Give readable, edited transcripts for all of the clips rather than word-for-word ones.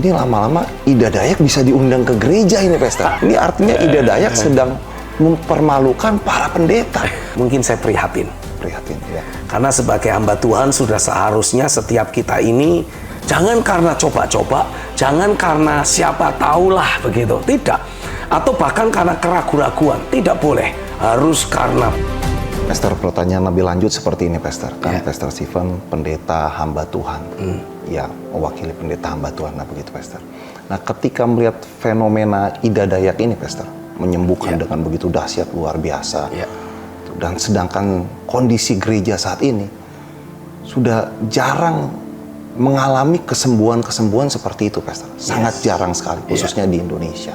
ini lama-lama Ida Dayak bisa diundang ke gereja ini, Pastor. Ini artinya Ida Dayak sedang mempermalukan para pendeta. Mungkin saya prihatin. Prihatin, ya. Karena sebagai hamba Tuhan sudah seharusnya setiap kita ini jangan karena coba-coba, jangan karena siapa tahulah begitu, tidak. Atau bahkan karena keraguan-raguan, tidak boleh. Harus karena. Pastor, pertanyaan lebih lanjut seperti ini, Pastor. Kan Pastor Stephen pendeta hamba Tuhan. Ya, mewakili pendeta hamba Tuhan, nah begitu, Pastor. Nah, ketika melihat fenomena Ida Dayak ini, Pastor, menyembuhkan dengan begitu dahsyat, luar biasa. Dan sedangkan kondisi gereja saat ini sudah jarang mengalami kesembuhan-kesembuhan seperti itu, Pastor. Sangat jarang sekali, khususnya di Indonesia.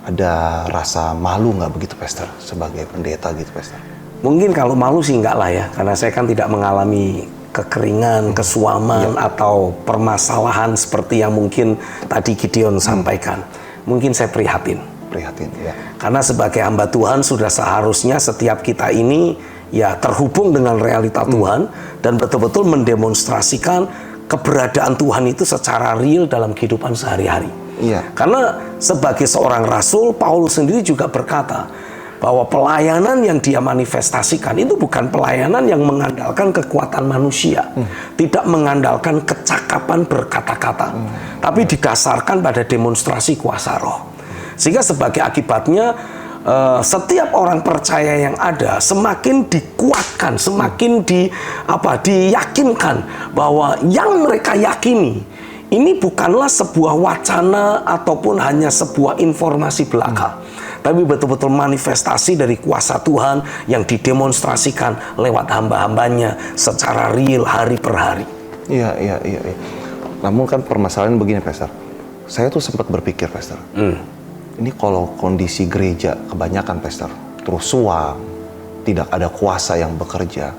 Ada rasa malu nggak begitu, Pastor, sebagai pendeta gitu, Pastor? Mungkin kalau malu sih enggak lah ya, karena saya kan tidak mengalami kekeringan, kesuaman, atau permasalahan seperti yang mungkin tadi Gideon sampaikan. Mungkin saya prihatin. Prihatin, ya. Karena sebagai hamba Tuhan sudah seharusnya setiap kita ini ya terhubung dengan realita Tuhan dan betul-betul mendemonstrasikan keberadaan Tuhan itu secara real dalam kehidupan sehari-hari. Karena sebagai seorang rasul, Paulus sendiri juga berkata bahwa pelayanan yang dia manifestasikan itu bukan pelayanan yang mengandalkan kekuatan manusia, tidak mengandalkan kecakapan berkata-kata, tapi didasarkan pada demonstrasi kuasa roh. Sehingga sebagai akibatnya setiap orang percaya yang ada semakin dikuatkan, semakin diyakinkan bahwa yang mereka yakini ini bukanlah sebuah wacana ataupun hanya sebuah informasi belaka, tapi betul-betul manifestasi dari kuasa Tuhan yang didemonstrasikan lewat hamba-hambanya secara real hari per hari. Iya. Namun kan permasalahan begini, Pastor. Saya tuh sempat berpikir, Pastor. Ini kalau kondisi gereja kebanyakan, Pastor, terus suam, tidak ada kuasa yang bekerja,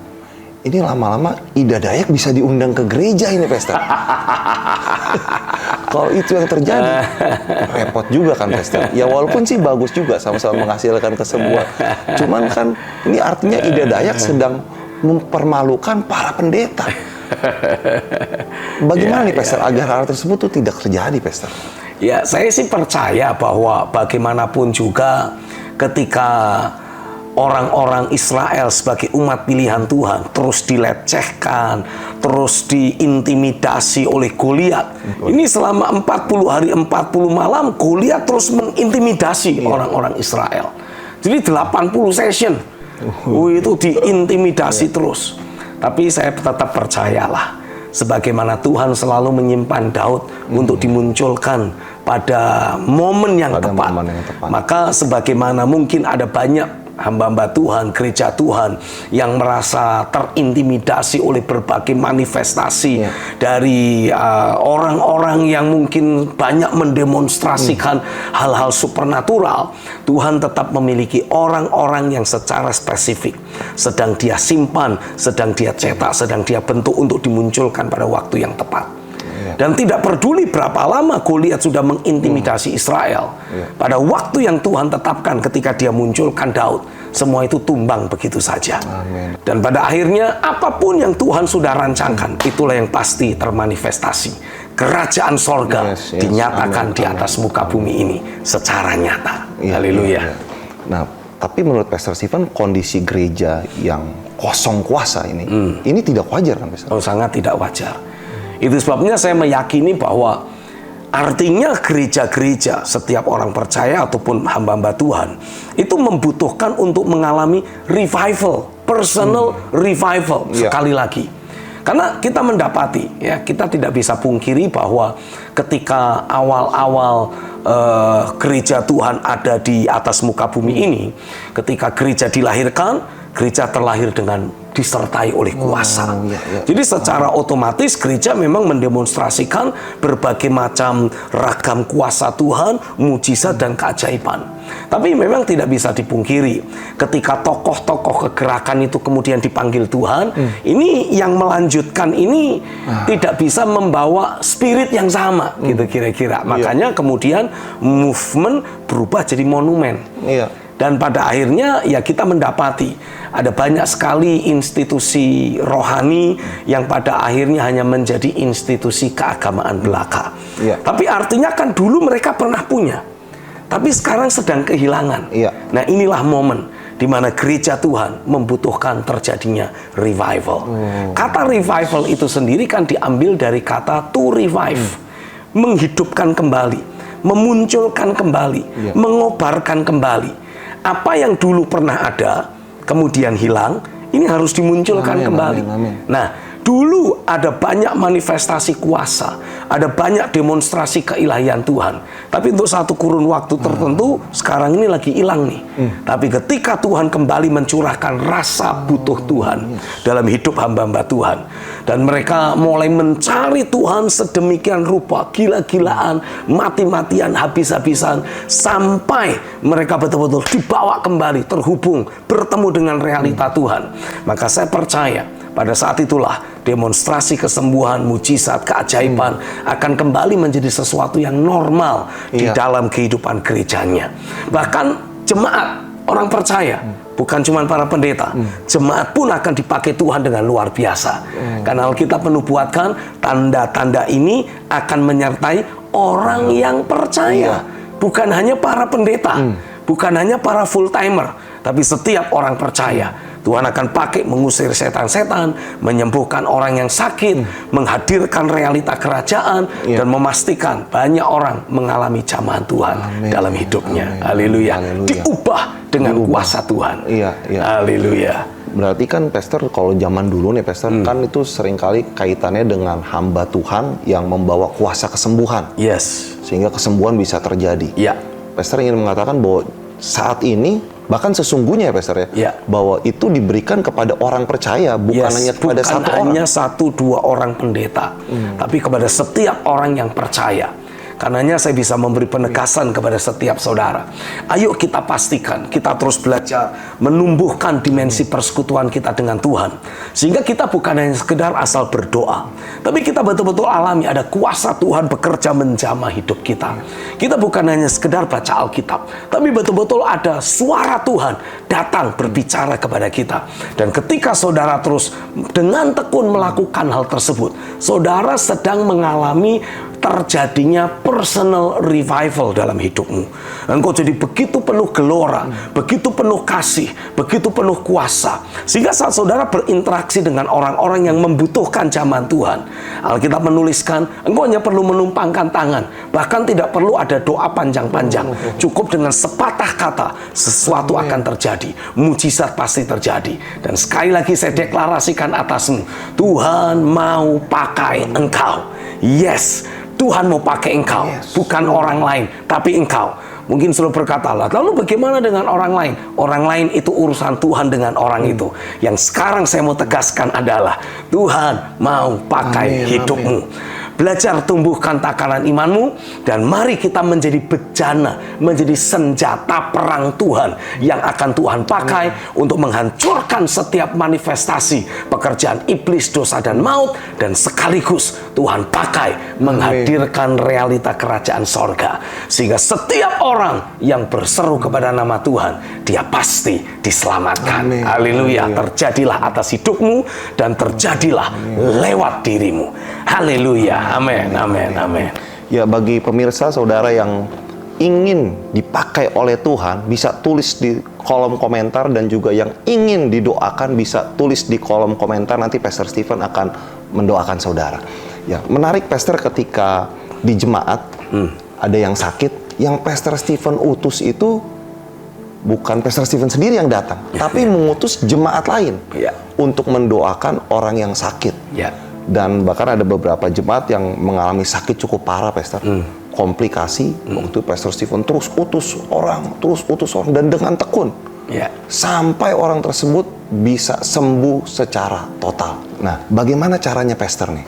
ini lama-lama Ida Dayak bisa diundang ke gereja ini, Pastor. Kalau itu yang terjadi, repot juga kan, Pastor. Ya walaupun sih bagus juga, sama-sama menghasilkan kesembuhan. Cuman kan ini artinya Ida Dayak sedang mempermalukan para pendeta. Bagaimana nih, Pastor, agar hal tersebut tuh tidak terjadi, Pastor? Ya, saya sih percaya bahwa bagaimanapun juga ketika orang-orang Israel sebagai umat pilihan Tuhan terus dilecehkan, terus diintimidasi oleh Goliat. Ini selama 40 hari 40 malam Goliat terus mengintimidasi orang-orang Israel. Jadi 80 session. Itu diintimidasi terus. Tapi saya tetap percayalah, sebagaimana Tuhan selalu menyimpan Daud untuk dimunculkan pada momen yang tepat. Maka sebagaimana mungkin ada banyak hamba-hamba Tuhan, gereja Tuhan yang merasa terintimidasi oleh berbagai manifestasi dari orang-orang yang mungkin banyak mendemonstrasikan hal-hal supernatural, Tuhan tetap memiliki orang-orang yang secara spesifik sedang dia simpan, sedang dia cetak, sedang dia bentuk untuk dimunculkan pada waktu yang tepat. Dan tidak peduli berapa lama Goliat sudah mengintimidasi Israel, pada waktu yang Tuhan tetapkan ketika dia munculkan Daud, semua itu tumbang begitu saja. Amin. Dan pada akhirnya apapun yang Tuhan sudah rancangkan, itulah yang pasti termanifestasi. Kerajaan sorga dinyatakan di atas muka bumi ini secara nyata. Haleluya. Nah, tapi menurut Pastor Stephen, kondisi gereja yang kosong kuasa ini tidak wajar kan, Pastor? Oh, sangat tidak wajar. Itu sebabnya saya meyakini bahwa artinya gereja-gereja, setiap orang percaya ataupun hamba-hamba Tuhan itu membutuhkan untuk mengalami revival, personal revival sekali lagi. Karena kita mendapati, ya, kita tidak bisa pungkiri bahwa ketika awal-awal gereja Tuhan ada di atas muka bumi ini, ketika gereja dilahirkan, gereja terlahir dengan disertai oleh kuasa. Jadi secara otomatis gereja memang mendemonstrasikan berbagai macam ragam kuasa Tuhan, mujizat dan keajaiban. Tapi memang tidak bisa dipungkiri, ketika tokoh-tokoh kegerakan itu kemudian dipanggil Tuhan, ini yang melanjutkan ini tidak bisa membawa spirit yang sama, gitu kira-kira. Makanya kemudian movement berubah jadi monumen. Dan pada akhirnya ya kita mendapati Ada banyak sekali institusi rohani yang pada akhirnya hanya menjadi institusi keagamaan belaka. Iya. Tapi artinya kan dulu mereka pernah punya, tapi sekarang sedang kehilangan. Iya. Nah, inilah momen di mana gereja Tuhan membutuhkan terjadinya revival. Kata revival itu sendiri kan diambil dari kata to revive, menghidupkan kembali, memunculkan kembali, mengobarkan kembali. Apa yang dulu pernah ada, kemudian hilang, ini harus dimunculkan kembali. Amin. Nah, dulu ada banyak manifestasi kuasa, ada banyak demonstrasi keilahian Tuhan. Tapi untuk satu kurun waktu tertentu, sekarang ini lagi hilang nih. Tapi ketika Tuhan kembali mencurahkan rasa butuh Tuhan dalam hidup hamba-hamba Tuhan, dan mereka mulai mencari Tuhan sedemikian rupa, gila-gilaan, mati-matian, habis-habisan, sampai mereka betul-betul dibawa kembali, terhubung, bertemu dengan realita Tuhan. Maka saya percaya pada saat itulah demonstrasi kesembuhan, mujizat, keajaiban akan kembali menjadi sesuatu yang normal di dalam kehidupan gerejanya. Bahkan jemaat, orang percaya, bukan cuma para pendeta, jemaat pun akan dipakai Tuhan dengan luar biasa. Karena Alkitab menubuatkan tanda-tanda ini akan menyertai orang yang percaya. Bukan hanya para pendeta, bukan hanya para full timer, tapi setiap orang percaya. Tuhan akan pakai mengusir setan-setan, menyembuhkan orang yang sakit, menghadirkan realita kerajaan, dan memastikan banyak orang mengalami jamahan Tuhan dalam hidupnya. Haleluya. Diubah dengan kuasa Tuhan. Haleluya. Berarti kan Pastor, kalau zaman dulu nih Pastor, kan itu seringkali kaitannya dengan hamba Tuhan yang membawa kuasa kesembuhan. Yes. Sehingga kesembuhan bisa terjadi. Pastor ingin mengatakan bahwa saat ini, bahkan sesungguhnya ya Pastor bahwa itu diberikan kepada orang percaya, bukan hanya kepada satu orang. Bukan hanya satu dua orang pendeta, tapi kepada setiap orang yang percaya. Karenanya saya bisa memberi penegasan kepada setiap saudara. Ayo kita pastikan, kita terus belajar menumbuhkan dimensi persekutuan kita dengan Tuhan. Sehingga kita bukan hanya sekedar asal berdoa, tapi kita betul-betul alami ada kuasa Tuhan bekerja menjamah hidup kita. Kita bukan hanya sekedar baca Alkitab, tapi betul-betul ada suara Tuhan datang berbicara kepada kita. Dan ketika saudara terus dengan tekun melakukan hal tersebut, saudara sedang mengalami terjadinya personal revival dalam hidupmu. Engkau jadi begitu penuh gelora, begitu penuh kasih, begitu penuh kuasa. Sehingga saat saudara berinteraksi dengan orang-orang yang membutuhkan jamahan Tuhan, Alkitab menuliskan, engkau hanya perlu menumpangkan tangan. Bahkan tidak perlu ada doa panjang-panjang. Cukup dengan sepatah kata, sesuatu akan terjadi. Mujizat pasti terjadi. Dan sekali lagi saya deklarasikan atasmu, Tuhan mau pakai engkau. Yes, Tuhan mau pakai engkau, bukan orang lain, tapi engkau. Mungkin selalu berkata, lalu bagaimana dengan orang lain? Orang lain itu urusan Tuhan dengan orang itu. Yang sekarang saya mau tegaskan adalah, Tuhan mau pakai hidupmu. Belajar tumbuhkan takaran imanmu, dan mari kita menjadi bejana, menjadi senjata perang Tuhan yang akan Tuhan pakai untuk menghancurkan setiap manifestasi pekerjaan iblis, dosa, dan maut, dan sekaligus Tuhan pakai menghadirkan realita kerajaan sorga, sehingga setiap orang yang berseru kepada nama Tuhan, dia pasti diselamatkan. Haleluya. Terjadilah atas hidupmu, dan terjadilah lewat dirimu. Haleluya. Amin, amin, amin. Ya, bagi pemirsa saudara yang ingin dipakai oleh Tuhan, bisa tulis di kolom komentar, dan juga yang ingin didoakan bisa tulis di kolom komentar. Nanti Pastor Stephen akan mendoakan saudara. Ya, menarik Pastor, ketika di jemaat ada yang sakit, yang Pastor Stephen utus itu bukan Pastor Stephen sendiri yang datang, tapi mengutus jemaat lain untuk mendoakan orang yang sakit. Dan bahkan ada beberapa jemaat yang mengalami sakit cukup parah, Pastor. Komplikasi, waktu Pastor Stephen terus utus orang, dan dengan tekun. Sampai orang tersebut bisa sembuh secara total. Nah, bagaimana caranya Pastor nih?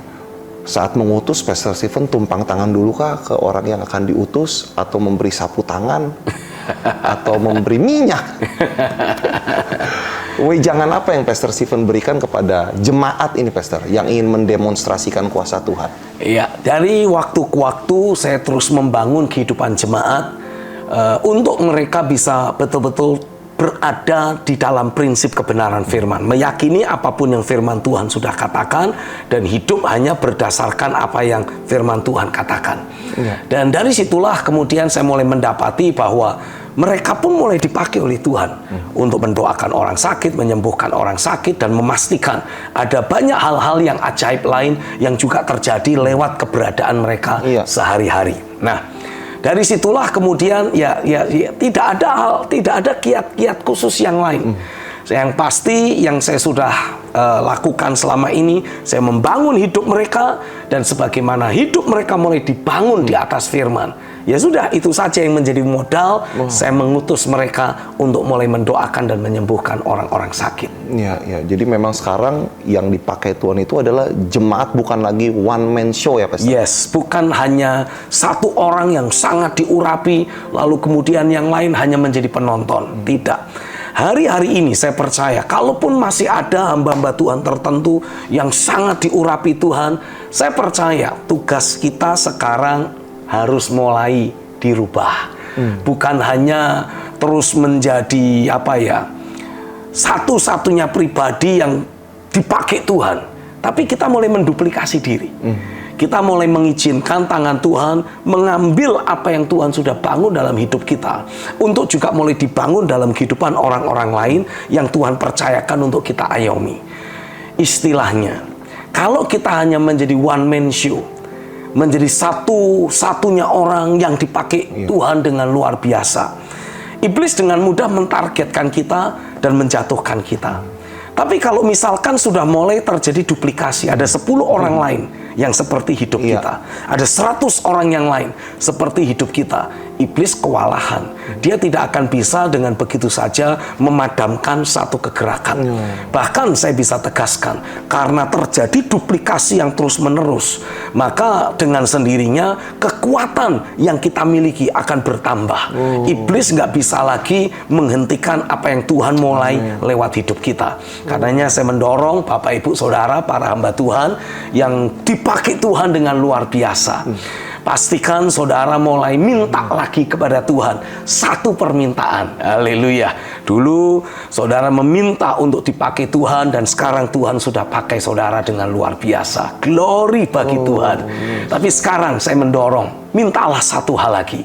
Saat mengutus, Pastor Stephen tumpang tangan dulu kah ke orang yang akan diutus? Atau memberi sapu tangan? Atau memberi minyak? Jangan apa yang Pastor Stephen berikan kepada jemaat ini, Pastor, yang ingin mendemonstrasikan kuasa Tuhan? Iya, dari waktu ke waktu saya terus membangun kehidupan jemaat untuk mereka bisa betul-betul berada di dalam prinsip kebenaran firman, meyakini apapun yang firman Tuhan sudah katakan, dan hidup hanya berdasarkan apa yang firman Tuhan katakan. Dan dari situlah kemudian saya mulai mendapati bahwa mereka pun mulai dipakai oleh Tuhan untuk mendoakan orang sakit, menyembuhkan orang sakit, dan memastikan ada banyak hal-hal yang ajaib lain yang juga terjadi lewat keberadaan mereka sehari-hari. Nah, dari situlah kemudian tidak ada kiat-kiat khusus yang lain. Yang pasti yang saya sudah lakukan selama ini, saya membangun hidup mereka, dan sebagaimana hidup mereka mulai dibangun di atas firman, ya sudah, itu saja yang menjadi modal. Saya mengutus mereka untuk mulai mendoakan dan menyembuhkan orang-orang sakit. Ya, jadi memang sekarang yang dipakai Tuhan itu adalah jemaat, bukan lagi one man show ya, Pastor? Yes, bukan hanya satu orang yang sangat diurapi, lalu kemudian yang lain hanya menjadi penonton. Tidak. Hari-hari ini saya percaya, kalaupun masih ada hamba-hamba Tuhan tertentu yang sangat diurapi Tuhan, saya percaya tugas kita sekarang harus mulai dirubah. Bukan hanya terus menjadi satu-satunya pribadi yang dipakai Tuhan, tapi kita mulai menduplikasi diri. Kita mulai mengizinkan tangan Tuhan mengambil apa yang Tuhan sudah bangun dalam hidup kita, untuk juga mulai dibangun dalam kehidupan orang-orang lain yang Tuhan percayakan untuk kita ayomi. Istilahnya, kalau kita hanya menjadi one man show, menjadi satu-satunya orang yang dipakai Tuhan dengan luar biasa, iblis dengan mudah mentargetkan kita dan menjatuhkan kita. Tapi kalau misalkan sudah mulai terjadi duplikasi, ada 10 orang lain yang seperti hidup kita, ada 100 orang yang lain seperti hidup kita, iblis kewalahan. Dia tidak akan bisa dengan begitu saja memadamkan satu kegerakan. Bahkan saya bisa tegaskan, karena terjadi duplikasi yang terus-menerus, maka dengan sendirinya kekuatan yang kita miliki akan bertambah. Iblis nggak bisa lagi menghentikan apa yang Tuhan mulai lewat hidup kita. Karenanya saya mendorong Bapak Ibu Saudara, para hamba Tuhan yang dipakai Tuhan dengan luar biasa, pastikan saudara mulai minta lagi kepada Tuhan satu permintaan. Haleluya. Dulu saudara meminta untuk dipakai Tuhan, dan sekarang Tuhan sudah pakai saudara dengan luar biasa. Glory bagi Tuhan. Tapi sekarang saya mendorong, mintalah satu hal lagi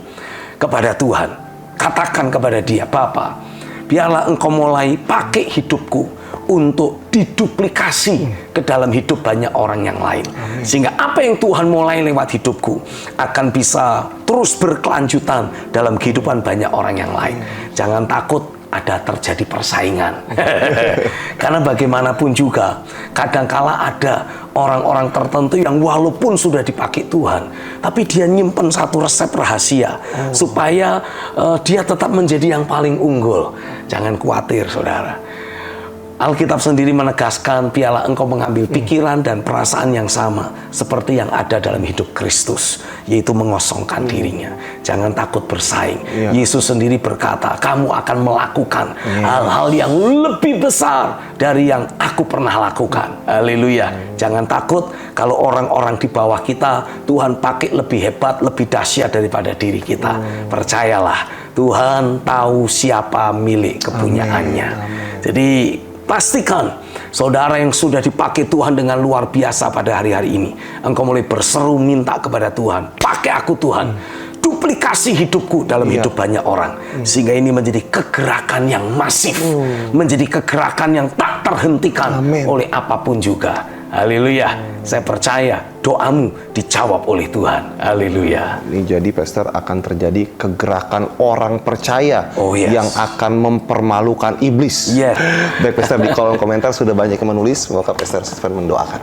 kepada Tuhan. Katakan kepada Dia, Bapa, biarlah Engkau mulai pakai hidupku untuk diduplikasi ke dalam hidup banyak orang yang lain. Sehingga apa yang Tuhan mulai lewat hidupku akan bisa terus berkelanjutan dalam kehidupan banyak orang yang lain. Jangan takut ada terjadi persaingan. Karena bagaimanapun juga, kadangkala ada orang-orang tertentu yang walaupun sudah dipakai Tuhan, tapi dia nyimpen satu resep rahasia supaya dia tetap menjadi yang paling unggul. Jangan khawatir, saudara. Alkitab sendiri menegaskan, biarlah engkau mengambil pikiran dan perasaan yang sama seperti yang ada dalam hidup Kristus, yaitu mengosongkan dirinya. Jangan takut bersaing. Yesus sendiri berkata, kamu akan melakukan hal-hal yang lebih besar dari yang aku pernah lakukan. Haleluya. Jangan takut kalau orang-orang di bawah kita Tuhan pakai lebih hebat, lebih dahsyat daripada diri kita. Percayalah, Tuhan tahu siapa milik kepunyaannya. Jadi pastikan saudara yang sudah dipakai Tuhan dengan luar biasa pada hari-hari ini, engkau mulai berseru minta kepada Tuhan, pakai aku Tuhan, duplikasi hidupku dalam hidup banyak orang, sehingga ini menjadi kegerakan yang masif, menjadi kegerakan yang tak terhentikan oleh apapun juga. Haleluya. Saya percaya doamu dijawab oleh Tuhan. Haleluya. Ini jadi Pastor, akan terjadi kegerakan orang percaya yang akan mempermalukan iblis. Baik Pastor, di kolom komentar sudah banyak yang menulis. Semoga Pastor Stephen mendoakan.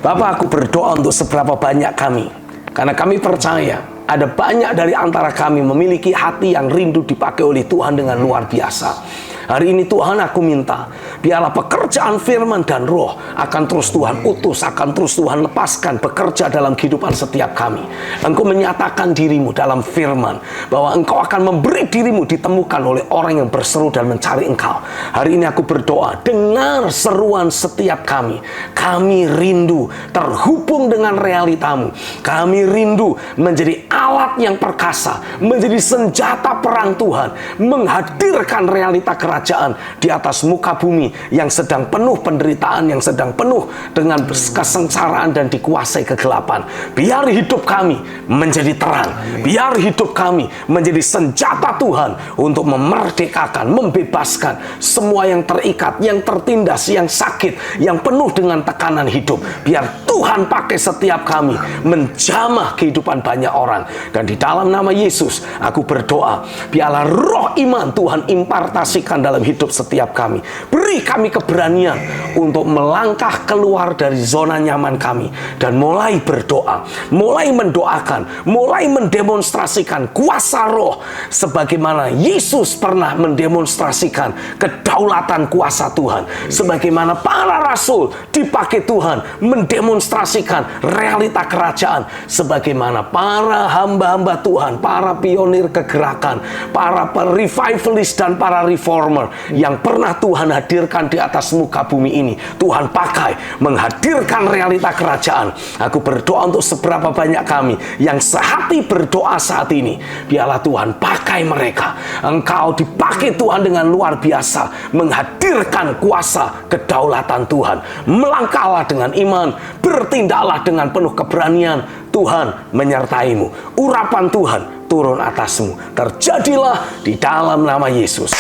Bapak, aku berdoa untuk seberapa banyak kami, karena kami percaya ada banyak dari antara kami memiliki hati yang rindu dipakai oleh Tuhan dengan luar biasa. Hari ini Tuhan, aku minta, biarlah pekerjaan firman dan roh akan terus Tuhan utus, akan terus Tuhan lepaskan bekerja dalam kehidupan setiap kami. Engkau menyatakan dirimu dalam firman, bahwa Engkau akan memberi dirimu ditemukan oleh orang yang berseru dan mencari Engkau. Hari ini aku berdoa, dengar seruan setiap kami. Kami rindu terhubung dengan realitamu. Kami rindu menjadi alat yang perkasa, menjadi senjata perang Tuhan, menghadirkan realita kerajaan di atas muka bumi yang sedang penuh penderitaan, yang sedang penuh dengan kesengsaraan dan dikuasai kegelapan. Biar hidup kami menjadi terang. Biar hidup kami menjadi senjata Tuhan untuk memerdekakan, membebaskan semua yang terikat, yang tertindas, yang sakit, yang penuh dengan tekanan hidup. Biar Tuhan pakai setiap kami menjamah kehidupan banyak orang. Dan di dalam nama Yesus, aku berdoa, biarlah roh iman Tuhan impartasikan dalam hidup setiap kami. Beri kami keberanian untuk melangkah keluar dari zona nyaman kami dan mulai berdoa, mulai mendoakan, mulai mendemonstrasikan kuasa roh sebagaimana Yesus pernah mendemonstrasikan kedaulatan kuasa Tuhan, sebagaimana para rasul dipakai Tuhan mendemonstrasikan realita kerajaan, sebagaimana para hamba-hamba Tuhan, para pionir kegerakan, para revivalist dan para reformer yang pernah Tuhan hadirkan di atas muka bumi ini, Tuhan pakai menghadirkan realita kerajaan. Aku berdoa untuk seberapa banyak kami yang sehati berdoa saat ini, biarlah Tuhan pakai mereka. Engkau dipakai Tuhan dengan luar biasa menghadirkan kuasa kedaulatan Tuhan. Melangkahlah dengan iman, bertindaklah dengan penuh keberanian. Tuhan menyertaimu, urapan Tuhan turun atasmu. Terjadilah di dalam nama Yesus.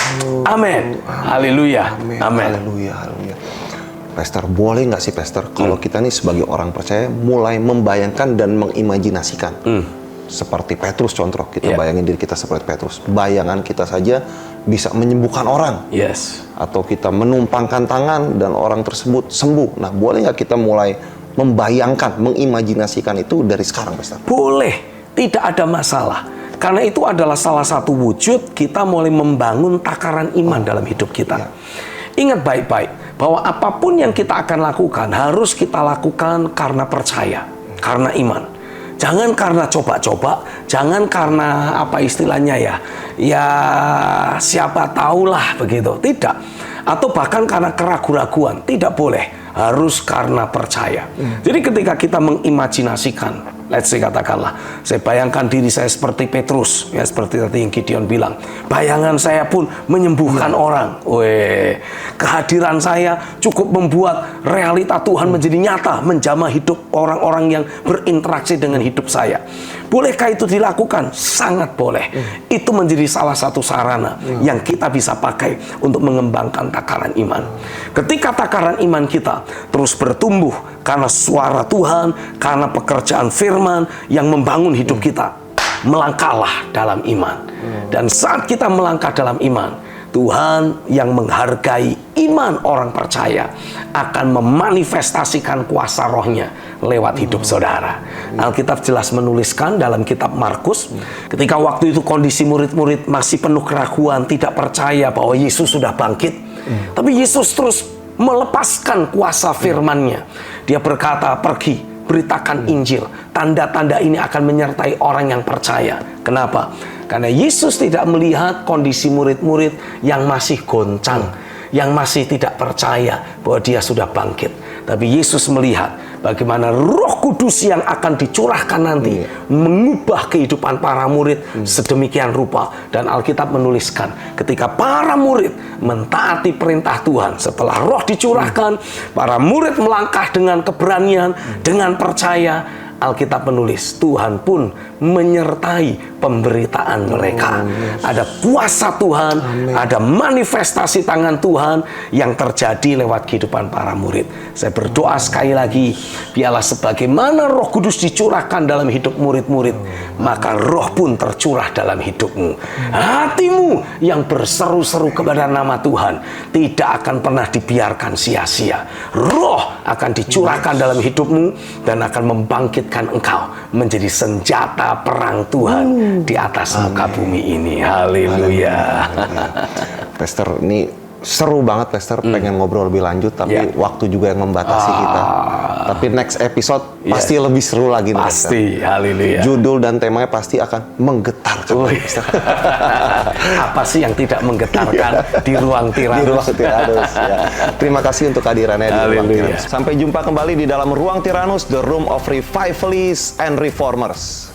Amin. Haleluya. Amin. Haleluya. Pastor, boleh nggak sih Pastor, kalau kita nih sebagai orang percaya mulai membayangkan dan mengimajinasikan seperti Petrus, contoh kita bayangin diri kita seperti Petrus, bayangan kita saja bisa menyembuhkan orang, atau kita menumpangkan tangan dan orang tersebut sembuh. Nah, boleh nggak kita mulai membayangkan, mengimajinasikan itu dari sekarang, Pastor? Boleh, tidak ada masalah. Karena itu adalah salah satu wujud kita mulai membangun takaran iman dalam hidup kita. Ingat baik-baik bahwa apapun yang kita akan lakukan harus kita lakukan karena percaya, karena iman. Jangan karena coba-coba, jangan karena apa istilahnya ya siapa tahulah begitu, tidak. Atau bahkan karena keraguan-raguan, tidak boleh. Harus karena percaya. Jadi ketika kita mengimajinasikan, let's say katakanlah, saya bayangkan diri saya seperti Petrus, ya seperti tadi yang Gideon bilang, bayangan saya pun menyembuhkan orang. Kehadiran saya cukup membuat realita Tuhan menjadi nyata, menjamah hidup orang-orang yang berinteraksi dengan hidup saya. Bolehkah itu dilakukan? Sangat boleh. Itu menjadi salah satu sarana yang kita bisa pakai untuk mengembangkan takaran iman. Ketika takaran iman kita terus bertumbuh karena suara Tuhan, karena pekerjaan firman yang membangun hidup kita, melangkahlah dalam iman. Dan saat kita melangkah dalam iman, Tuhan yang menghargai iman orang percaya akan memanifestasikan kuasa rohnya lewat hidup saudara. Alkitab jelas menuliskan dalam kitab Markus, ketika waktu itu kondisi murid-murid masih penuh keraguan, tidak percaya bahwa Yesus sudah bangkit. Tapi Yesus terus melepaskan kuasa firman-Nya. Dia berkata, pergi, beritakan Injil. Tanda-tanda ini akan menyertai orang yang percaya. Kenapa? Karena Yesus tidak melihat kondisi murid-murid yang masih goncang, yang masih tidak percaya bahwa dia sudah bangkit. Tapi Yesus melihat bagaimana Roh Kudus yang akan dicurahkan nanti mengubah kehidupan para murid sedemikian rupa. Dan Alkitab menuliskan ketika para murid mentaati perintah Tuhan, setelah Roh dicurahkan, para murid melangkah dengan keberanian, dengan percaya. Alkitab menulis, Tuhan pun menyertai pemberitaan mereka. Ada kuasa Tuhan, ada manifestasi tangan Tuhan yang terjadi lewat kehidupan para murid. Saya berdoa sekali lagi, biarlah sebagaimana Roh Kudus dicurahkan dalam hidup murid-murid, maka Roh pun tercurah dalam hidupmu. Hatimu yang berseru-seru kepada nama Tuhan tidak akan pernah dibiarkan sia-sia. Roh akan dicurahkan dalam hidupmu dan akan membangkitkan engkau menjadi senjata perang Tuhan di atas muka bumi ini. Haleluya. Pastor, ini seru banget, Pastor. Pengen ngobrol lebih lanjut, tapi Ya. waktu juga yang membatasi kita. Tapi next episode pasti lebih seru lagi nih, Pastor. Pasti, haleluya. Judul dan temanya pasti akan menggetarkan. Wih. Apa sih yang tidak menggetarkan di ruang Di Tiranus? Ruang Tiranus. Ya. Terima kasih untuk kehadirannya di Ruang Haleluya. Tiranus. Sampai jumpa kembali di dalam Ruang Tiranus, The Room of Revivalists and Reformers.